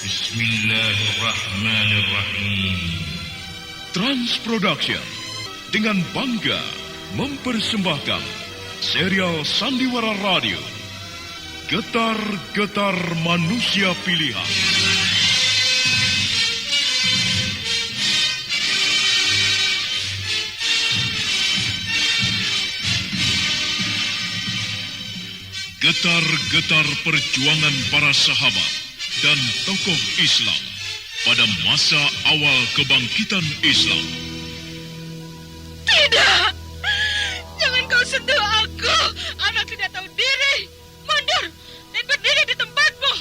Bismillahirrahmanirrahim. Trans Production dengan bangga mempersembahkan serial Sandiwara Radio Getar-Getar Manusia Pilihan. Getar-getar perjuangan para sahabat dan tokoh Islam pada masa awal kebangkitan Islam. Tidak! Jangan kau sentuh aku! Anak tidak tahu diri! Mundur dan berdiri di tempatmu!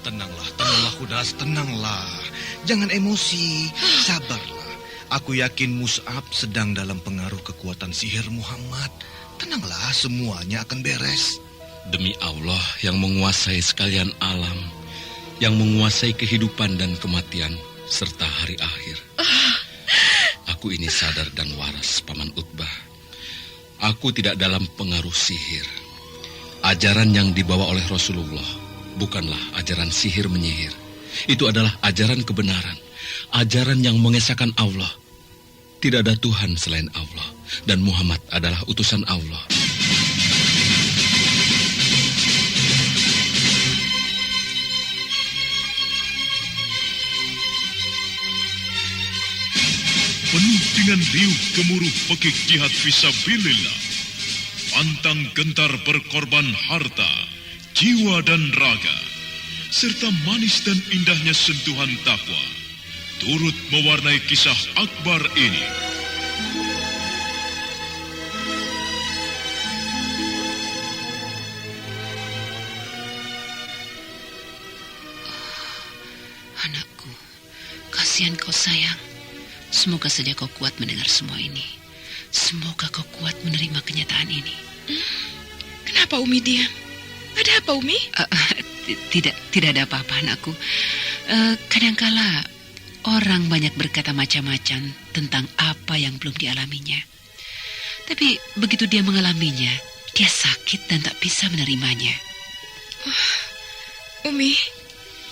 Tenanglah, Kudas, tenanglah. Jangan emosi, sabarlah. Aku yakin Mus'ab sedang dalam pengaruh kekuatan sihir Muhammad. Tenanglah, semuanya akan beres. Demi Allah yang menguasai sekalian alam, yang menguasai kehidupan dan kematian, serta hari akhir. Aku ini sadar dan waras, Paman Utbah. Aku tidak dalam pengaruh sihir. Ajaran yang dibawa oleh Rasulullah bukanlah ajaran sihir menyihir. Itu adalah ajaran kebenaran, ajaran yang mengesahkan Allah. Tidak ada Tuhan selain Allah, dan Muhammad adalah utusan Allah. Penuh dengan riuh gemuruh pekik jihad fisabilillah, pantang gentar berkorban harta, jiwa dan raga, serta manis dan indahnya sentuhan takwa, turut mewarnai kisah akbar ini. Anakku, kasihan kau sayang. Semoga saja kau kuat mendengar semua ini. Semoga kau kuat menerima kenyataan ini. Kenapa Umi diam? Ada apa Umi? Tidak ada apa-apa anakku. Kadangkala orang banyak berkata macam-macam tentang apa yang belum dialaminya. Tapi begitu dia mengalaminya, dia sakit dan tak bisa menerimanya. Umi,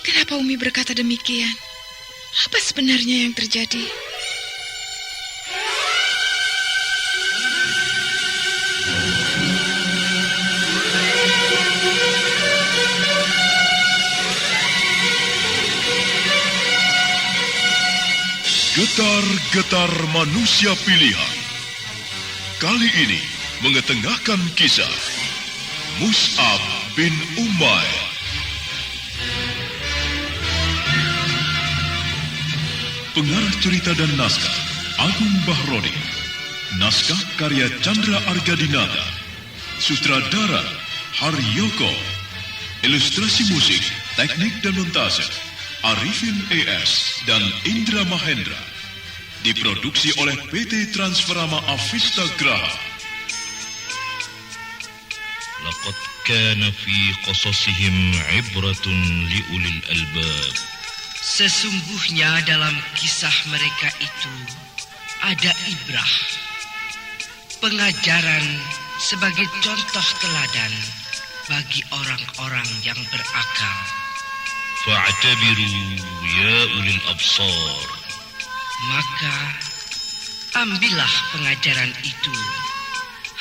kenapa Umi berkata demikian? Apa sebenarnya yang terjadi? Getar-getar manusia pilihan. Kali ini mengetengahkan kisah Mus'ab bin Umair. Pengarah cerita dan naskah Agung Bahrodi. Naskah karya Chandra Argadinata. Sutradara Haryoko. Ilustrasi musik, teknik dan montase Arifin ES dan Indra Mahendra. Diproduksi oleh PT Transferama Avista Graha. Laqad kana fi qasasihim ibratun liulil albab. Sesungguhnya dalam kisah mereka itu ada ibrah, pengajaran sebagai contoh teladan bagi orang-orang yang berakal. Fa'tabiru ya ulil absar. Maka ambillah pengajaran itu,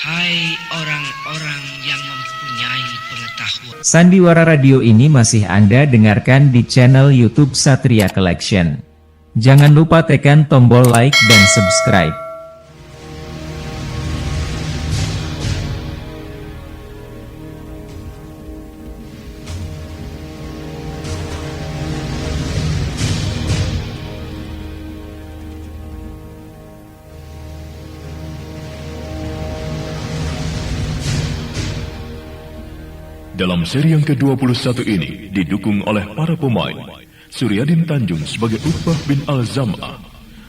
hai orang-orang yang mempunyai pengetahuan. Sandiwara Radio ini masih Anda dengarkan di channel YouTube Satria Collection. Jangan lupa tekan tombol like dan subscribe. Dalam seri yang ke-21 ini didukung oleh para pemain Suryadin Tanjung sebagai Utbah bin Al-Zam'ah,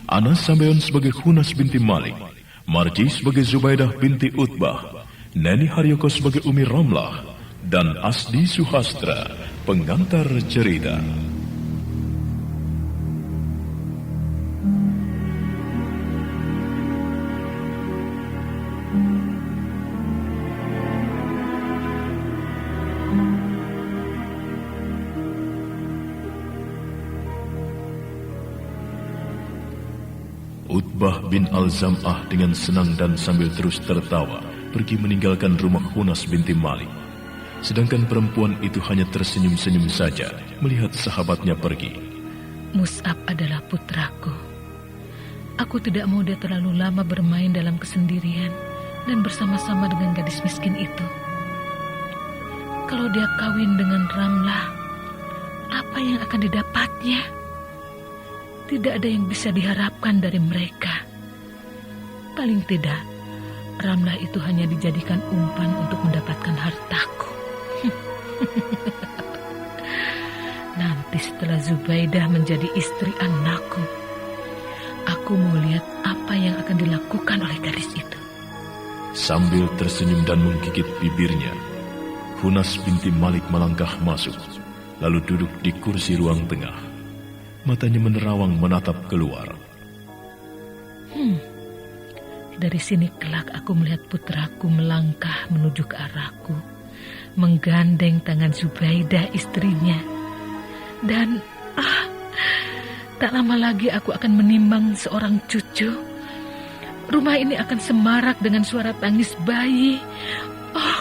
Anas Sambeon sebagai Khunas binti Malik, Marji sebagai Zubaidah binti Utbah, Neni Haryoko sebagai Umi Ramlah, dan Asdi Suhastra, pengantar cerita. Utbah bin Al-Zam'ah dengan senang dan sambil terus tertawa pergi meninggalkan rumah Hunas binti Malik. Sedangkan perempuan itu hanya tersenyum-senyum saja melihat sahabatnya pergi. Mus'ab adalah putraku. Aku tidak mau dia terlalu lama bermain dalam kesendirian dan bersama-sama dengan gadis miskin itu. Kalau dia kawin dengan Ramlah, apa yang akan didapatnya? Tidak ada yang bisa diharapkan dari mereka. Paling tidak, Ramlah itu hanya dijadikan umpan untuk mendapatkan hartaku. Nanti setelah Zubaidah menjadi istri anakku, aku mau lihat apa yang akan dilakukan oleh gadis itu. Sambil tersenyum dan menggigit bibirnya, Hunas binti Malik melangkah masuk, lalu duduk di kursi ruang tengah. Matanya menerawang menatap keluar. Dari sini kelak aku melihat putraku melangkah menuju ke arahku, menggandeng tangan Zubaidah istrinya. Dan tak lama lagi aku akan menimbang seorang cucu. Rumah ini akan semarak dengan suara tangis bayi. Oh,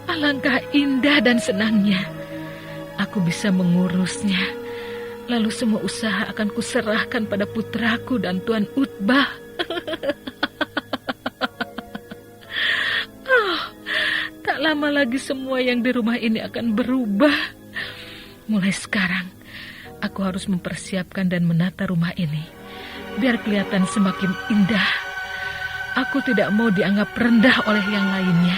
alangkah indah dan senangnya. Aku bisa mengurusnya. Lalu semua usaha akan kuserahkan pada putraku dan Tuan Utbah. Tak lama lagi semua yang di rumah ini akan berubah. Mulai sekarang, aku harus mempersiapkan dan menata rumah ini, biar kelihatan semakin indah. Aku tidak mau dianggap rendah oleh yang lainnya.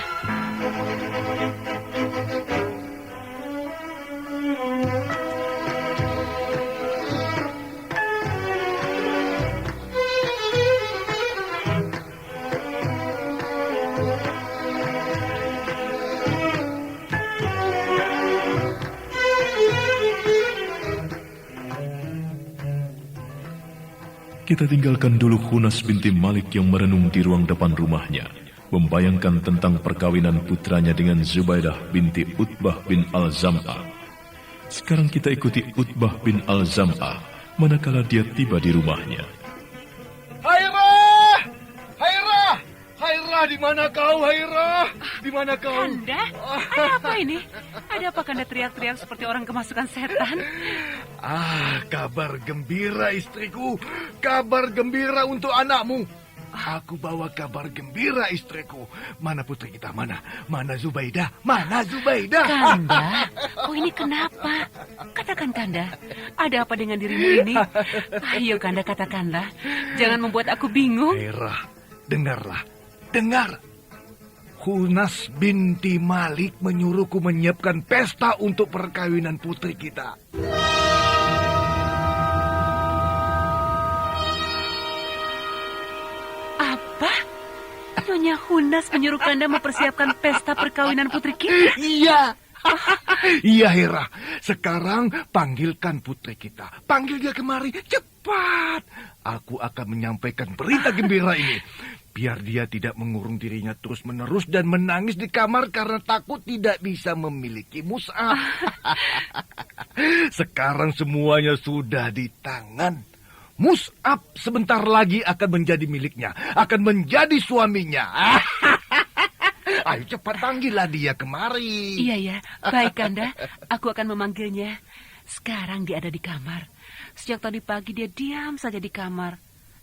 Kita tinggalkan dulu Hunas binti Malik yang merenung di ruang depan rumahnya, membayangkan tentang perkawinan putranya dengan Zubaidah binti Utbah bin Al-Zam'ah. Sekarang kita ikuti Utbah bin Al-Zam'ah manakala dia tiba di rumahnya. Hairah! Hairah! Hairah, di mana kau, Hairah? Di mana kau? Kanda, ada apa ini? Ada apa Kanda teriak-teriak seperti orang kemasukan setan? Kabar gembira istriku. Kabar gembira untuk anakmu. Aku bawa kabar gembira istriku. Mana putri kita? Mana? Mana Zubaidah? Mana Zubaidah? Kanda, ini kenapa? Katakan Kanda, ada apa dengan dirimu ini? Ayo Kanda, katakanlah. Jangan membuat aku bingung. Hairah, dengarlah. Dengar. Hunas binti Malik menyuruhku menyiapkan pesta untuk perkawinan putri kita. Apa? Nyonya Hunas menyuruh Kanda mempersiapkan pesta perkawinan putri kita? Iya. Iya, Hera. Sekarang panggilkan putri kita. Panggil dia kemari. Cepat. Aku akan menyampaikan berita gembira ini. Biar dia tidak mengurung dirinya terus-menerus dan menangis di kamar karena takut tidak bisa memiliki Mus'ab. Sekarang semuanya sudah di tangan. Mus'ab sebentar lagi akan menjadi miliknya. Akan menjadi suaminya. Ayo cepat panggillah dia kemari. Iya, ya. Baik, Kanda. Aku akan memanggilnya. Sekarang dia ada di kamar. Sejak tadi pagi dia diam saja di kamar.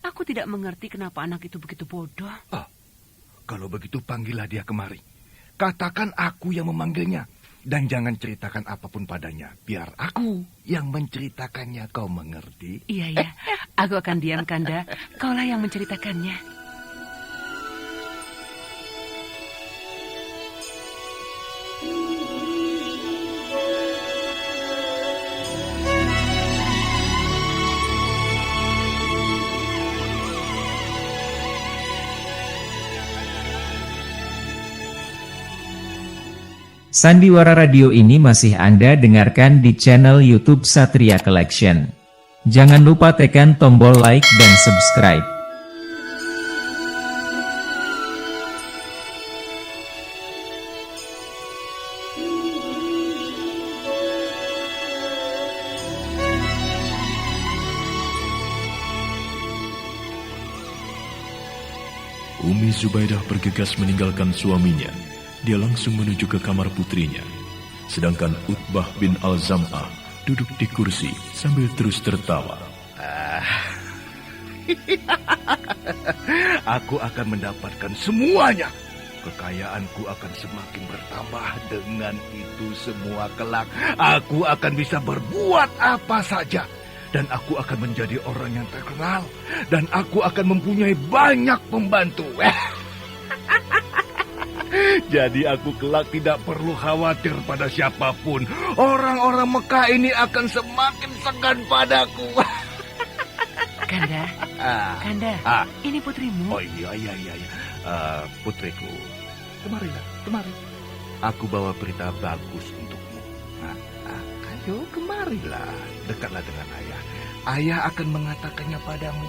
Aku tidak mengerti kenapa anak itu begitu bodoh. Kalau begitu panggillah dia kemari. Katakan aku yang memanggilnya. Dan jangan ceritakan apapun padanya. Biar aku yang menceritakannya, kau mengerti? Iya, ya. Aku akan diam, Kanda. Kaulah yang menceritakannya. Sandiwara radio ini masih Anda dengarkan di channel YouTube Satria Collection. Jangan lupa tekan tombol like dan subscribe. Umi Zubaidah bergegas meninggalkan suaminya. Dia langsung menuju ke kamar putrinya. Sedangkan Utbah bin Al-Zam'ah duduk di kursi sambil terus tertawa. Aku akan mendapatkan semuanya. Kekayaanku akan semakin bertambah. Dengan itu semua kelak aku akan bisa berbuat apa saja. Dan aku akan menjadi orang yang terkenal. Dan aku akan mempunyai banyak pembantu. Jadi aku kelak tidak perlu khawatir pada siapapun. Orang-orang Mekah ini akan semakin segan padaku. Kanda, Kanda, ini putrimu. Oh iya. Putriku, kemari. Aku bawa berita bagus untukmu. Ayo kemarilah, dekatlah dengan ayah. Ayah akan mengatakannya padamu.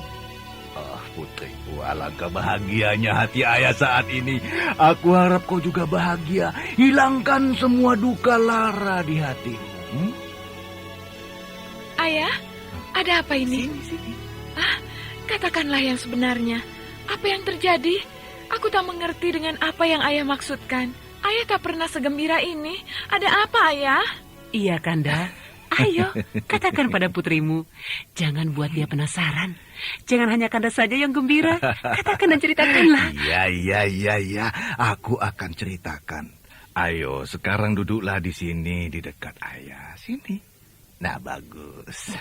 Putriku, alangkah bahagianya hati ayah saat ini. Aku harap kau juga bahagia. Hilangkan semua duka lara di hatimu. Ayah, ada apa ini? Sini. Katakanlah yang sebenarnya. Apa yang terjadi? Aku tak mengerti dengan apa yang ayah maksudkan. Ayah tak pernah segembira ini. Ada apa, ayah? Iya, Kanda. Ayo, katakan pada putrimu. Jangan buat dia penasaran. Jangan hanya Kanda saja yang gembira. Katakan dan ceritakanlah. Iya. Aku akan ceritakan. Ayo, sekarang duduklah di sini di dekat ayah. Sini. Nah, bagus.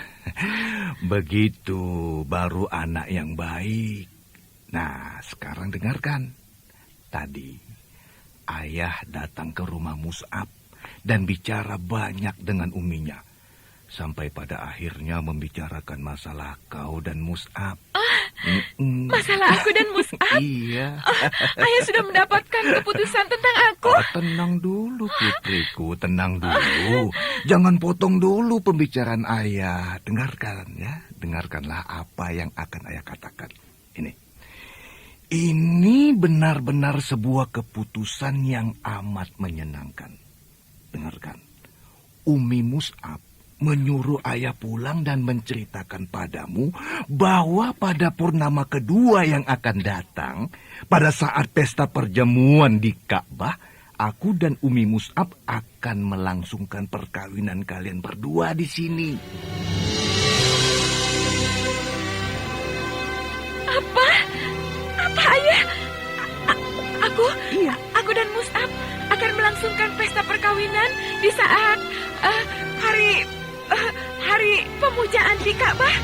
Begitu baru anak yang baik. Nah, sekarang dengarkan. Tadi ayah datang ke rumah Mus'ab dan bicara banyak dengan uminya. Sampai pada akhirnya membicarakan masalah kau dan Mus'ab. Masalah aku dan Mus'ab? Iya. Ayah sudah mendapatkan keputusan tentang aku. Tenang dulu, putriku. Tenang dulu. Jangan potong dulu pembicaraan ayah. Dengarkan ya. Dengarkanlah apa yang akan ayah katakan. Ini benar-benar sebuah keputusan yang amat menyenangkan. Dengarkan. Umi Mus'ab menyuruh ayah pulang dan menceritakan padamu bahwa pada purnama kedua yang akan datang, pada saat pesta perjamuan di Ka'bah, aku dan Umi Mus'ab akan melangsungkan perkawinan kalian berdua di sini. Apa ayah? Aku dan Mus'ab akan melangsungkan pesta perkawinan di saat hari pemujaan di Ka'bah.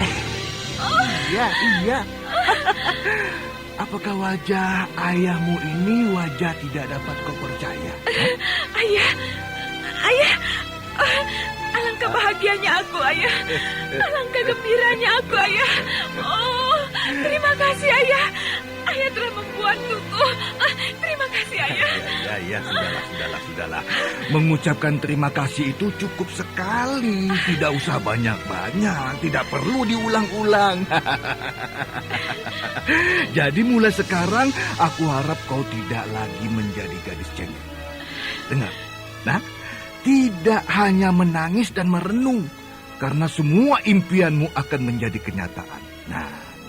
Iya. Apakah wajah ayahmu ini wajah tidak dapat kau percaya? Ayah, alangkah bahagianya aku, ayah. Alangkah gembiranya aku, ayah. Oh, terima kasih, ayah. Ayah telah membuatku. Terima kasih, ayah. Ya, sudahlah. Mengucapkan terima kasih itu cukup sekali. Tidak usah banyak-banyak. Tidak perlu diulang-ulang. Jadi mulai sekarang, aku harap kau tidak lagi menjadi gadis cengeng. Dengar, tidak hanya menangis dan merenung. Karena semua impianmu akan menjadi kenyataan.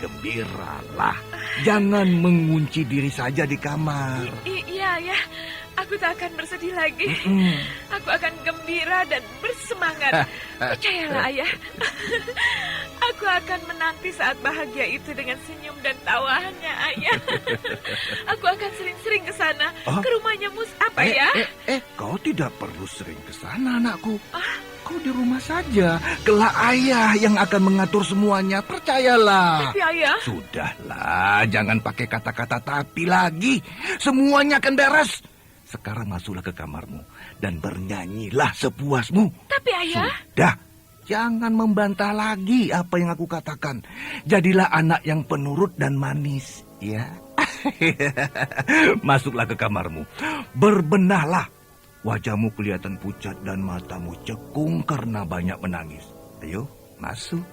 Gembiralah. Jangan mengunci diri saja di kamar. Iya, ayah. Aku tak akan bersedih lagi. Aku akan gembira dan bersemangat. Percayalah, ayah. Aku akan menanti saat bahagia itu dengan senyum dan tawanya, ayah. Aku akan sering-sering ke sana, ke rumahnya Mus'ab, ayah. Kau tidak perlu sering ke sana, anakku. Kau di rumah saja. Kelak ayah yang akan mengatur semuanya. Percayalah. Tapi ayah. Sudahlah, jangan pakai kata-kata tapi lagi. Semuanya akan beres. Sekarang masuklah ke kamarmu dan bernyanyilah sepuasmu. Tapi ayah. Sudah, jangan membantah lagi apa yang aku katakan. Jadilah anak yang penurut dan manis, ya. Masuklah ke kamarmu. Berbenahlah. Wajahmu kelihatan pucat dan matamu cekung karena banyak menangis. Ayo, masuk.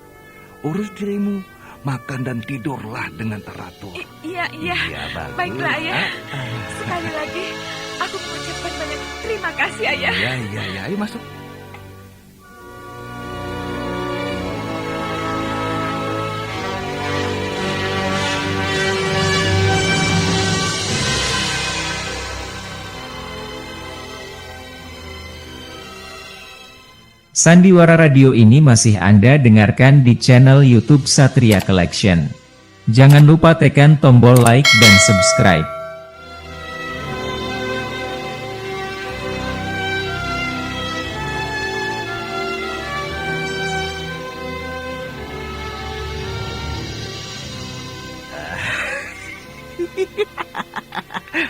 Urus dirimu, makan dan tidurlah dengan teratur. Iya. Iya, bagus. Baiklah, Ayah. Sekali lagi, aku mengucapkan banyak terima kasih, Ayah. Iya. Ayo masuk. Sandiwara radio ini masih Anda dengarkan di channel YouTube Satria Collection. Jangan lupa tekan tombol like dan subscribe.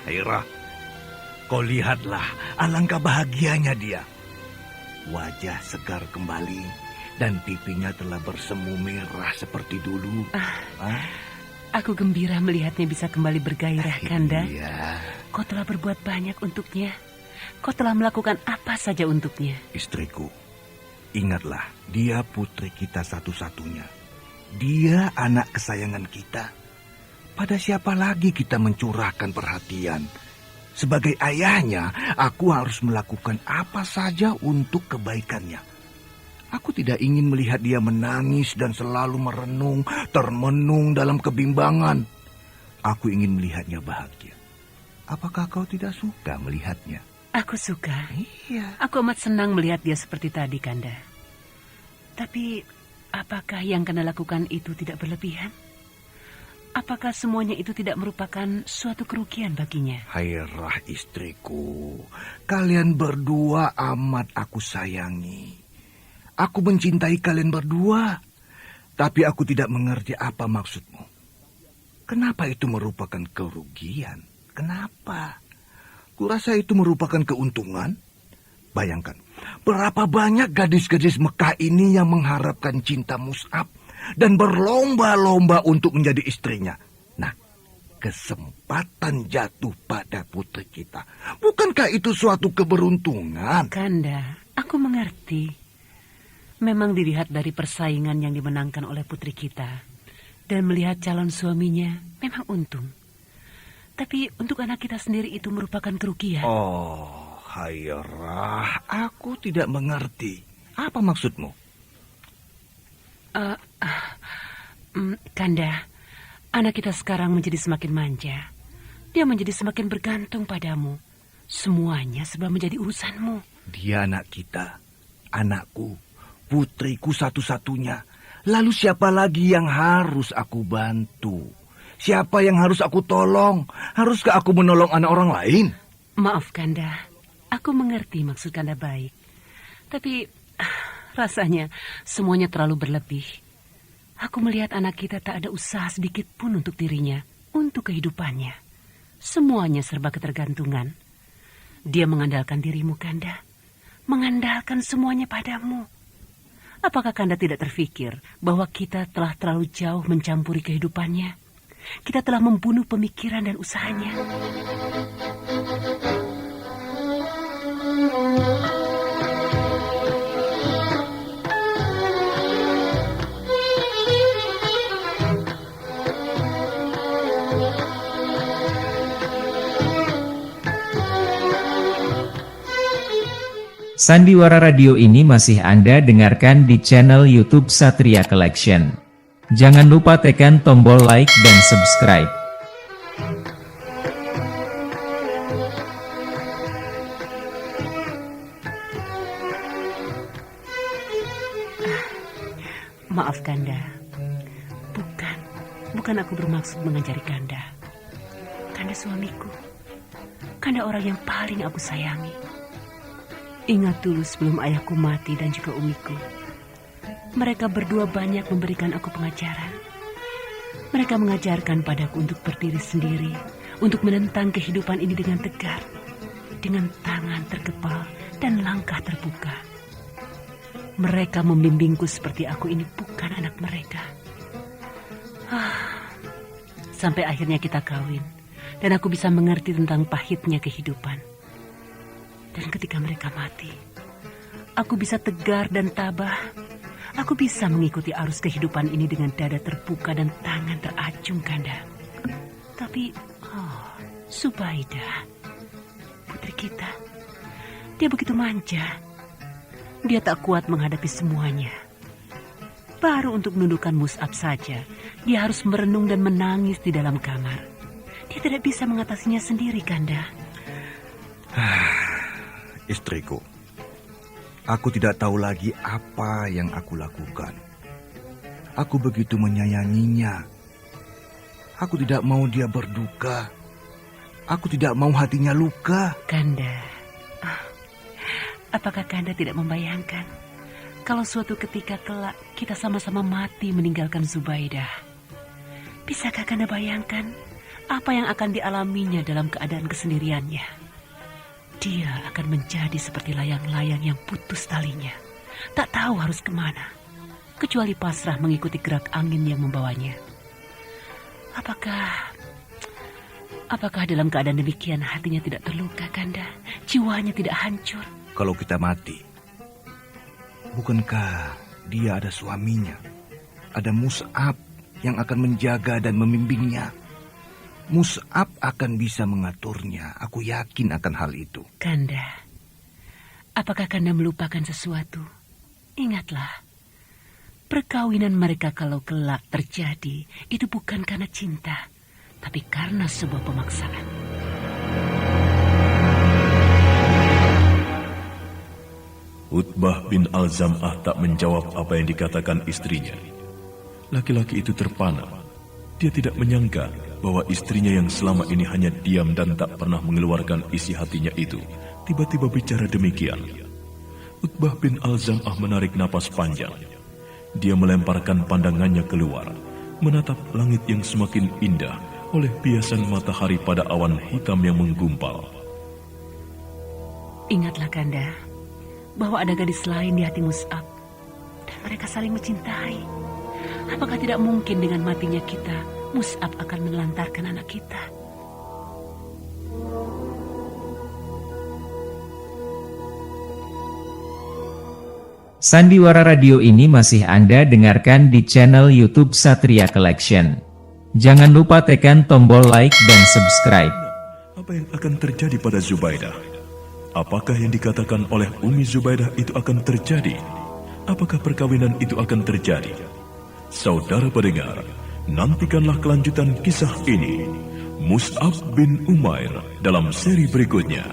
Hairah, kau lihatlah alangkah bahagianya dia. Wajah segar kembali dan pipinya telah bersemu merah seperti dulu. Aku gembira melihatnya bisa kembali bergairah, Kanda. Iya. Kau telah berbuat banyak untuknya. Kau telah melakukan apa saja untuknya. Istriku, ingatlah, dia putri kita satu-satunya. Dia anak kesayangan kita. Pada siapa lagi kita mencurahkan perhatian? Sebagai ayahnya, aku harus melakukan apa saja untuk kebaikannya. Aku tidak ingin melihat dia menangis dan selalu merenung, termenung dalam kebimbangan. Aku ingin melihatnya bahagia. Apakah kau tidak suka melihatnya? Aku suka. Iya. Aku amat senang melihat dia seperti tadi, Kanda. Tapi, apakah yang Kanda lakukan itu tidak berlebihan? Apakah semuanya itu tidak merupakan suatu kerugian baginya? Hairah istriku, kalian berdua amat aku sayangi. Aku mencintai kalian berdua, tapi aku tidak mengerti apa maksudmu. Kenapa itu merupakan kerugian? Kenapa? Kurasa itu merupakan keuntungan. Bayangkan, berapa banyak gadis-gadis Mekah ini yang mengharapkan cinta Mus'ab dan berlomba-lomba untuk menjadi istrinya. Nah, kesempatan jatuh pada putri kita. Bukankah itu suatu keberuntungan? Kanda, aku mengerti. Memang dilihat dari persaingan yang dimenangkan oleh putri kita. Dan melihat calon suaminya memang untung. Tapi untuk anak kita sendiri itu merupakan kerugian. Oh, Hairah, aku tidak mengerti. Apa maksudmu? Kanda, anak kita sekarang menjadi semakin manja. Dia menjadi semakin bergantung padamu. Semuanya serba menjadi urusanmu. Dia anak kita, anakku, putriku satu-satunya. Lalu siapa lagi yang harus aku bantu? Siapa yang harus aku tolong? Haruskah aku menolong anak orang lain? Maaf, Kanda. Aku mengerti maksud Kanda baik. Tapi rasanya semuanya terlalu berlebih. Aku melihat anak kita tak ada usaha sedikit pun untuk dirinya, untuk kehidupannya. Semuanya serba ketergantungan. Dia mengandalkan dirimu, Kanda. Mengandalkan semuanya padamu. Apakah Kanda tidak terfikir bahwa kita telah terlalu jauh mencampuri kehidupannya? Kita telah membunuh pemikiran dan usahanya. Sandiwara radio ini masih Anda dengarkan di channel YouTube Satria Collection. Jangan lupa tekan tombol like dan subscribe. Maaf, Kanda. Bukan aku bermaksud mengajari Kanda. Kanda suamiku. Kanda orang yang paling aku sayangi. Ingat dulu sebelum ayahku mati dan juga umiku. Mereka berdua banyak memberikan aku pengajaran. Mereka mengajarkan padaku untuk berdiri sendiri, untuk menentang kehidupan ini dengan tegar, dengan tangan terkepal dan langkah terbuka. Mereka membimbingku seperti aku ini bukan anak mereka. Sampai akhirnya kita kawin, dan aku bisa mengerti tentang pahitnya kehidupan. Dan ketika mereka mati, aku bisa tegar dan tabah. Aku bisa mengikuti arus kehidupan ini dengan dada terbuka dan tangan teracung, Kanda. Tapi, Zubaidah, putri kita, dia begitu manja. Dia tak kuat menghadapi semuanya. Baru untuk menundukkan Mus'ab saja, dia harus merenung dan menangis di dalam kamar. Dia tidak bisa mengatasinya sendiri, Kanda. Istriku, aku tidak tahu lagi apa yang aku lakukan. Aku begitu menyayanginya. Aku tidak mau dia berduka. Aku tidak mau hatinya luka. Kanda, apakah Kanda tidak membayangkan kalau suatu ketika kelak kita sama-sama mati meninggalkan Zubaidah? Bisakah Kanda bayangkan apa yang akan dialaminya dalam keadaan kesendiriannya? Dia akan menjadi seperti layang-layang yang putus talinya. Tak tahu harus kemana, kecuali pasrah mengikuti gerak angin yang membawanya. Apakah dalam keadaan demikian hatinya tidak terluka, Kanda? Jiwanya tidak hancur? Kalau kita mati, bukankah dia ada suaminya? Ada Mus'ab yang akan menjaga dan membimbingnya. Mus'ab akan bisa mengaturnya. Aku yakin akan hal itu. Kanda, apakah Kanda melupakan sesuatu? Ingatlah, perkawinan mereka kalau kelak terjadi, itu bukan karena cinta, tapi karena sebuah pemaksaan. Utbah bin Al-Zam'ah tak menjawab apa yang dikatakan istrinya. Laki-laki itu terpana. Dia tidak menyangka bahwa istrinya yang selama ini hanya diam dan tak pernah mengeluarkan isi hatinya itu tiba-tiba bicara demikian. Utbah bin Al-Zam'ah menarik napas panjang. Dia melemparkan pandangannya keluar, menatap langit yang semakin indah oleh biasan matahari pada awan hitam yang menggumpal. Ingatlah, Kanda, bahwa ada gadis lain di hati Mus'ab, dan mereka saling mencintai. Apakah tidak mungkin dengan matinya kita, Mus'ab akan menelantarkan anak kita? Sandiwara Radio ini masih Anda dengarkan di channel YouTube Satria Collection. Jangan lupa tekan tombol like dan subscribe. Apa yang akan terjadi pada Zubaidah? Apakah yang dikatakan oleh Umi Zubaidah itu akan terjadi? Apakah perkawinan itu akan terjadi? Saudara pendengar, nantikanlah kelanjutan kisah ini. Mus'ab bin Umair dalam seri berikutnya.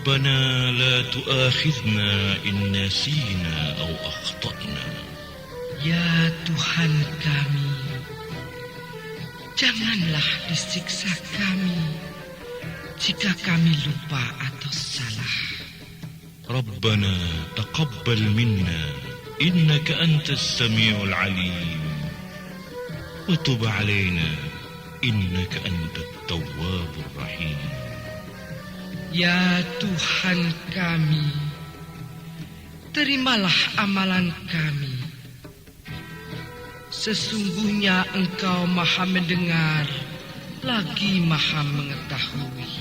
ربنا لا تؤاخذنا إن نسينا أو أخطأنا. Ya Tuhan kami, janganlah disiksa kami jika kami lupa atau salah. ربنا تقبل منا إنك أنت السميع العليم وتب علينا إنك أنت التواب الرحيم. Ya Tuhan kami, terimalah amalan kami. Sesungguhnya Engkau Maha mendengar, lagi Maha mengetahui.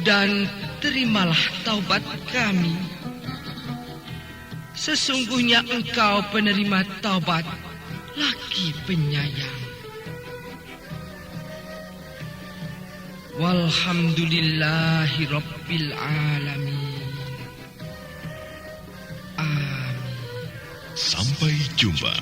Dan terimalah taubat kami. Sesungguhnya Engkau penerima taubat, lagi penyayang. Walhamdulillahi Rabbil Alamin. Amin. Sampai jumpa.